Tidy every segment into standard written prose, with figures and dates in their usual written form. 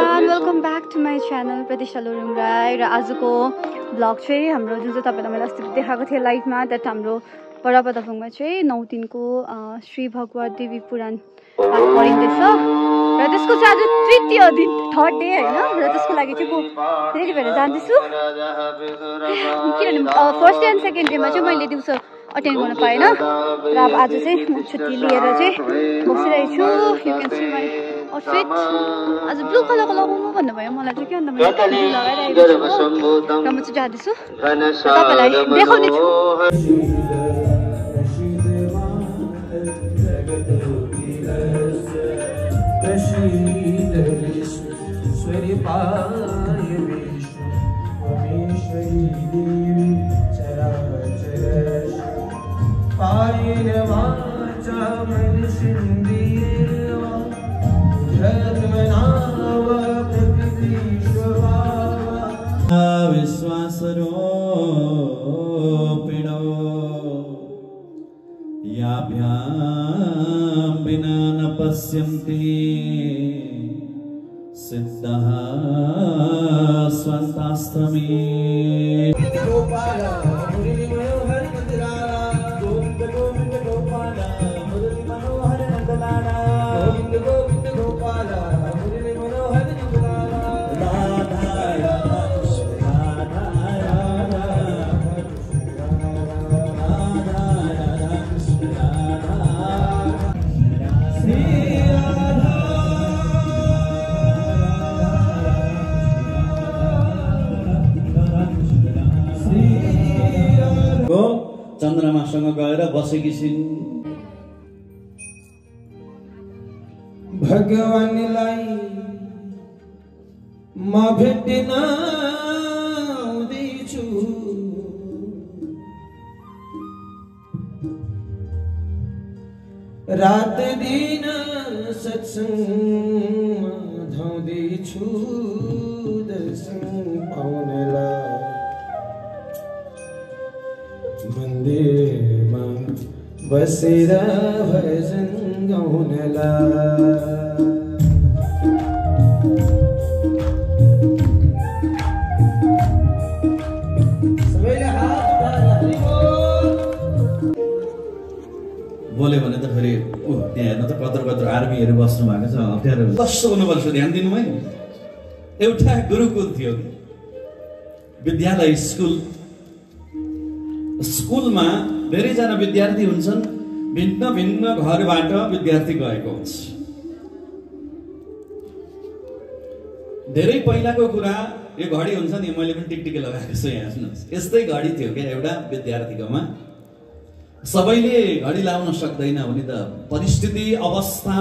Everyone welcome back to my channel Pratiksha Lorung Rai. र आजको blog चाहिँ हाम्रो जुन चाहिँ तपाईँलाई मैले अस्ति देखाएको थिएँ लाइभमा द्याट हाम्रो बडापदापुङमा चाहिँ 9 दिनको श्री भगवत देवी पुराण पाठ गरिँदैछ र त्यसको चाहिँ आज तृतीय दिन थर्ड डे होइन। र त्यसको लागि चाहिँ म रेडी भएर जाँदैछु किनभने फर्स्ट डे एन्ड सेकेन्ड डेमा चाहिँ मैले दिउँसो अटेन्ड गर्न पाएन र अब आज चाहिँ म छुट्टी लिएर चाहिँ बसिरहेको छु। You can see my outfit आज ब्लू कलरको लगाउनु भन्नुभयो मलाई चाहिँ के अन्त मैले ब्लू लगाइरहेको छु र म चाहिँ जाँदैछु तपाईँलाई देखाउने छु। विश्वासरूपिणो याभ्यां विना न पश्यन्ति सिद्धः स्वन्तास्तमे। चन्द्रमासँग गएर बसेकी छिन्। भगवानलाई म भेट्न आउँदैछु रात दिन सत्सङ्गमा धाउँदैछु दर्शन पाउनलाई मन्दिरमा बसेर भजन गाउनलाई। बोल्यो भने त फेरि त्यहाँ हेर्नु त कत्रो कत्रो आर्मीहरू बस्नु भएको छ अप्ठ्यारो कस्तो हुनुपर्छ ध्यान दिनु है। एउटा गुरुकुल थियो विद्यालय स्कुलमा धेरैजना विद्यार्थी हुन्छन् भिन्न भिन्न घरबाट विद्यार्थी गएको हुन्छ। धेरै पहिलाको कुरा यो घडी हुन्छ नि मैले पनि टिकटिके लगाएको छु यहाँ हेर्नुहोस् यस्तै घडी थियो क्या एउटा विद्यार्थीकोमा। सबैले घडी लाउन सक्दैन भने त परिस्थिति अवस्था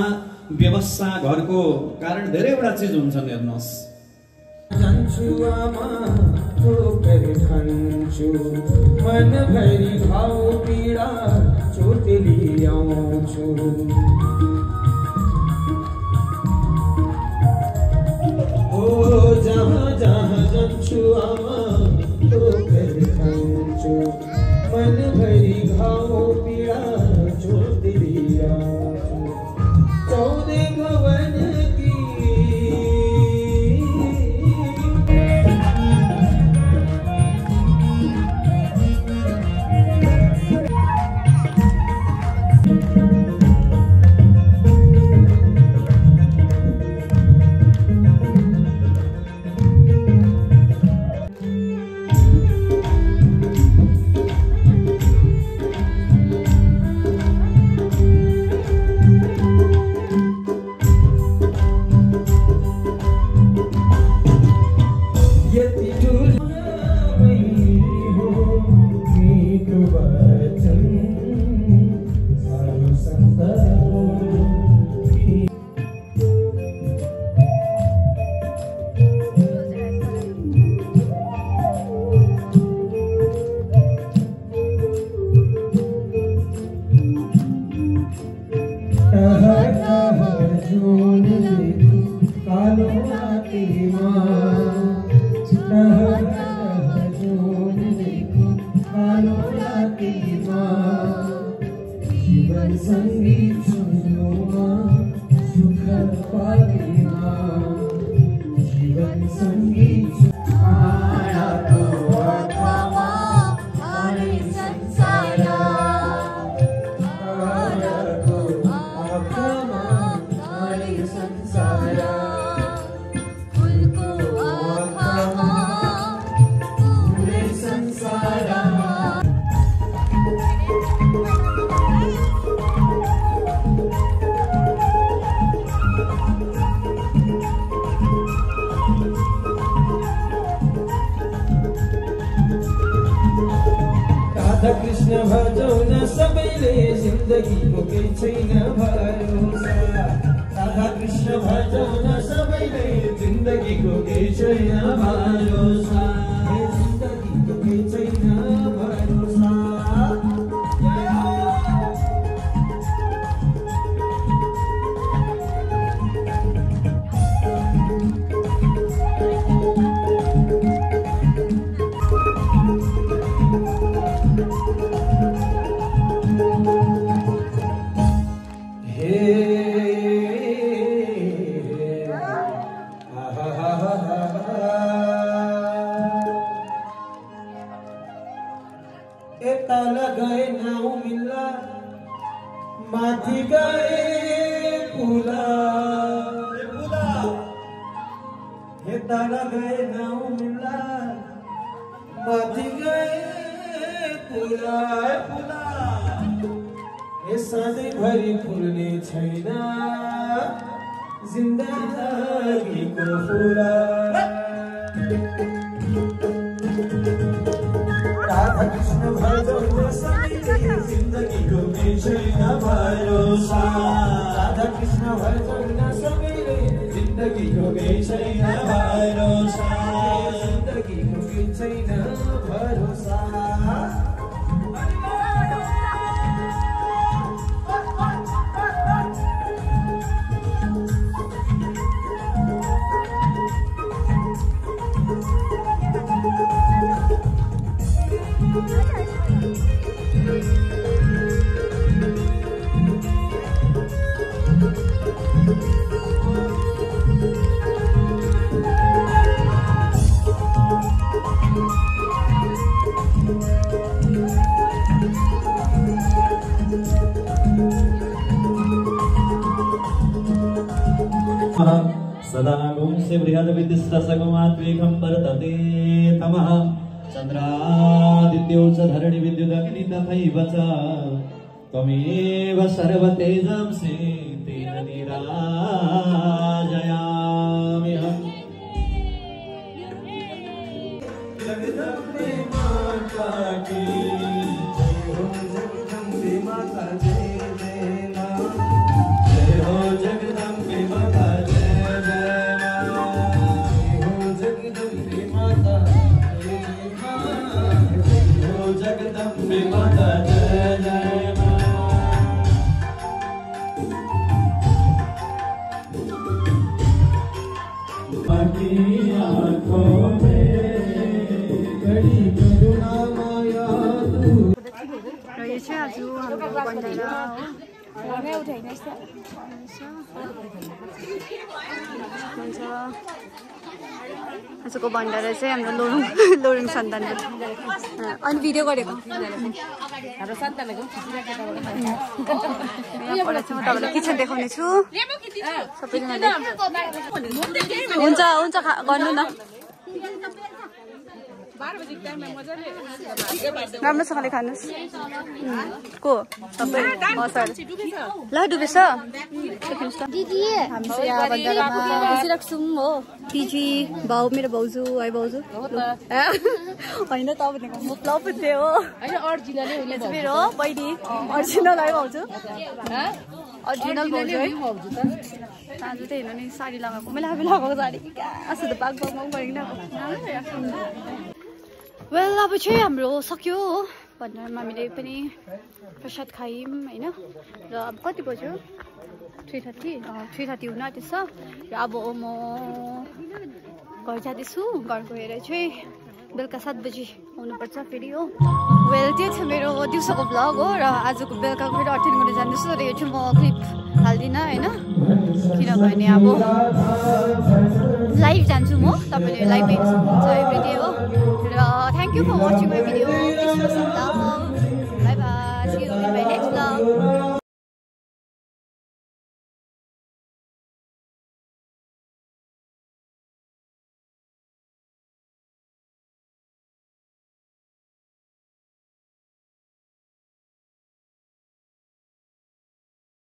व्यवस्था घरको कारण धेरैवटा चिज हुन्छन् हेर्नुहोस्। मन भरी भाव पीड़ा चोट लियाउँछु ओ जहाँ जहाँ जान्छु आमा ठोकर खान्छु मन भरी भाव पीड़ा चोट लियाउँछु 14 भवन कृष्ण भजौ न सबैले जिन्दगीको केही छैन भरोसा राधा कृष्ण भजौ न सबैले जिन्दगीको केही छैन भरोसा जिन्दगीको केही छैन भरोसा तल गए नाउ मिल्ला माथि गए पुला हे तल गए नाउ मिल्ला माथि गए पुला हे सधैँभरि फुल्ने छैन जिन्दगीको फुला राधा कृष्ण भजौ न सबैले जिन्दगीको केही छैन भरोसा राधा कृष्ण भजौ न सबैले जिन्दगीको केही छैन भरोसा जिन्दगीको केही छैन भरोसा सदा गुंसे बृहद्वितिष्ठसगमात्वेकं वर्तते तमः चन्द्रादित्यो च धरणि विद्युदग्नि तथैव च त्वमेव सर्वतेजंसि तेन निराजयाम्यहम् जगदम्बे माता की जय हो जगदम्बे माता जय जय मां जय हो जगदम्बे माता जय जय मां जय हो जगदम्बे माता जय मां जय हो जगदम्बे माता जय जय मां बाकी आँखों में बड़ी करुणा माया तू र यो चाहिँ आज हाम्रो बन्डारा आजको भण्डारा चाहिँ हाम्रो लोरुङ सन्तानले अनि भिडियो गरेको हाम्रो सन्तानको यहाँबाट चाहिँ म तपाईँलाई किचन देखाउने छु सबैजनाले हुन्छ हुन्छ गर्नु न राम्रोसँगले खानुहोस् को सबै सर ल डुबेछ हो दिदी भाउ मेरो भाउजू है भाउजू होइन तपाईँको म लपुथे हो मेरो बहिनी अर्जिनल है भाउजू अर्जिनल भाउजू है आज चाहिँ हेर्नु नि साडी लगाएको मैले आफै लगाएको साडी आजु त बाग बागमा पनि गरेको वेल अब चाहिँ हाम्रो सक्यो भण्डारामा हामीले पनि प्रसाद खायौँ होइन र अब कति बज्यो 3:30 हुन आँटेछ र अब म घर जाँदैछु घर गएर चाहिँ बेलुका 7 बजी आउनुपर्छ फेरि हो वेल त्यो छ मेरो दिउँसोको भ्लग हो र आजको बेलुकाको फेरि अटेन्ड गर्न जाँदैछु र यो चाहिँ म क्लिप हाल्दिनँ होइन किनभने अब लाइभ जान्छु म तपाईँले लाइभ हेर्नु सक्नुहुन्छ एभ्रिडे हो र thank you for watching my video bye bye see you in my next vlog